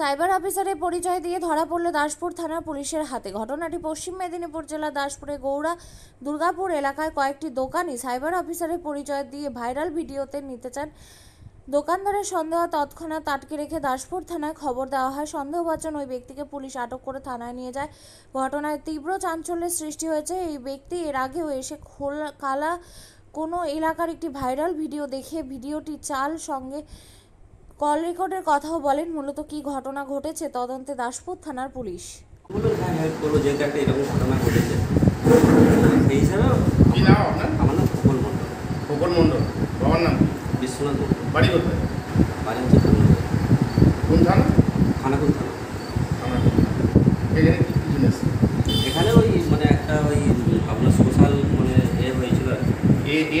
Cyber অফিসারের পরিচয় দিয়ে ধরা পড়ল দাসপুর থানা পুলিশের হাতে। ঘটনাটি পশ্চিম মেদিনীপুর জেলার দাসপুরে গৌড়া দুর্গাপুর এলাকায় কয়েকটি দোকানি সাইবার অফিসারের পরিচয় দিয়ে ভাইরাল ভিডিওতে নিতে চান। দোকানদারের সন্দেহ তৎক্ষণাৎ আটকে রেখে দাসপুর থানায় খবর দেওয়া হয়। সন্দেহভাজন ওই ব্যক্তিকে পুলিশ আটক করে থানায় নিয়ে যায়। ঘটনায় তীব্র চাঞ্চল্যের সৃষ্টি হয়েছে। এই ব্যক্তি এর আগেও এসে কালা কোনো এলাকার একটি ভাইরাল ভিডিও দেখে ভিডিওটি চাল সঙ্গে কল রেকর্ডের কথাও বলেন। মূলত কি ঘটনা ঘটেছে তদন্তে দাসপুর থানার পুলিশ। বিশ্বনাথ বাড়ি কোথায়? বাড়ি হচ্ছে কোন থানা? খানাকুল থানা। এখানে কি বিজনেস? এখানে ওই মানে একটা ওই আপনার সোশ্যাল মানে হয়েছিল আর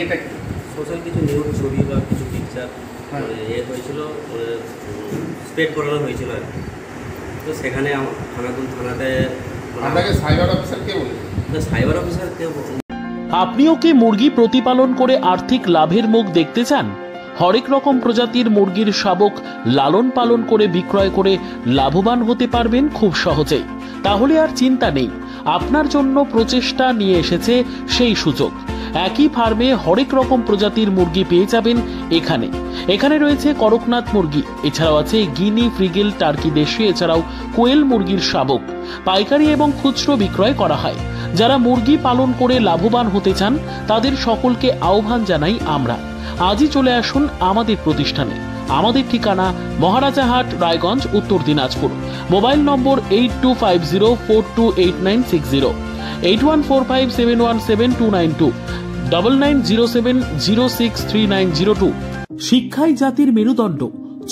এটা কি সোশ্যাল কিছু নিউজ ছবি বা কিছু পিকচার হয়েছিল, স্প্রেড করানো হয়েছিল আর তো সেখানে খানাকুল থানাতে আপনাকে সাইবার অফিসার কে বলে? সাইবার অফিসার কে? আপনিও কি মুরগি প্রতিপালন করে আর্থিক লাভের মুখ দেখতে চান? হরেক রকম প্রজাতির মুরগির শাবক লালন পালন করে বিক্রয় করে লাভবান হতে পারবেন খুব সহজেই। তাহলে আর চিন্তা নেই, আপনার জন্য প্রচেষ্টা নিয়ে এসেছে সেই সুযোগ। একই ফার্মে হরেক রকম প্রজাতির মুরগি পেয়ে যাবেন এখানে রয়েছে করকনাথ মুরগি, এছাড়াও আছে গিনি, ফ্রিগেল, টার্কি দেশি, এছাড়াও কোয়েল মুরগির শাবক পাইকারি এবং খুচরো বিক্রয় করা হয়। যারা মুরগি পালন করে লাভবান হতে চান তাদের সকলকে আহ্বান জানাই আমরা। আজই চলে আসুন আমাদের প্রতিষ্ঠানে। আমাদের ঠিকানা মহারাজাহাট, রায়গঞ্জ, উত্তর দিনাজপুর। মোবাইল নম্বর 8250428960, 8145717292, 9907063902। শিক্ষাই জাতির মেরুদণ্ড।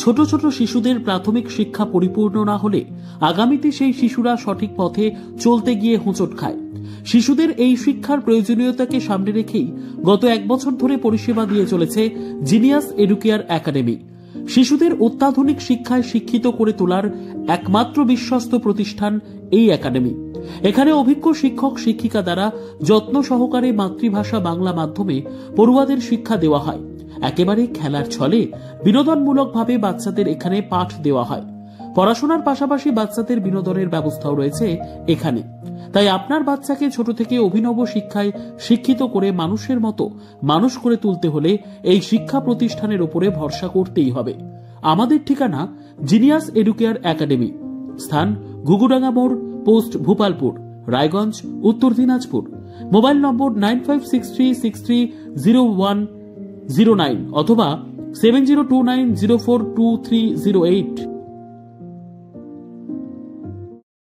ছোট ছোট শিশুদের প্রাথমিক শিক্ষা পরিপূর্ণ না হলে আগামীতে সেই শিশুরা সঠিক পথে চলতে গিয়ে হোঁচট খায়। শিশুদের এই শিক্ষার প্রয়োজনীয়তাকে সামনে রেখেই গত 1 বছর ধরে পরিষেবা দিয়ে চলেছে জিনিয়াস এডুকেয়ার একাডেমি। শিশুদের অত্যাধুনিক শিক্ষায় শিক্ষিত করে তোলার একমাত্র বিশ্বস্ত প্রতিষ্ঠান এই একাডেমি। এখানে অভিজ্ঞ শিক্ষক শিক্ষিকা দ্বারা যত্ন সহকারে মাতৃভাষা বাংলা মাধ্যমে পড়ুয়াদের শিক্ষা দেওয়া হয়। একেবারে খেলার ছলে বিনোদনমূলকভাবে বাচ্চাদের এখানে পাঠ দেওয়া হয়। পড়াশোনার পাশাপাশি বাচ্চাদের বিনোদনের ব্যবস্থাও রয়েছে এখানে। তাই আপনার বাচ্চাকে ছোট থেকে অভিনব শিক্ষায় শিক্ষিত করে মানুষের মতো মানুষ করে তুলতে হলে এই শিক্ষা প্রতিষ্ঠানের উপরে ভরসা করতেই হবে। আমাদের ঠিকানা জিনিয়াস এডুকেয়ার একাডেমি, স্থান ঘুঘুডাঙ্গা মোড়, পোস্ট ভূপালপুর, রায়গঞ্জ, উত্তর দিনাজপুর। মোবাইল নম্বর 9563630109 অথবা 7029042308।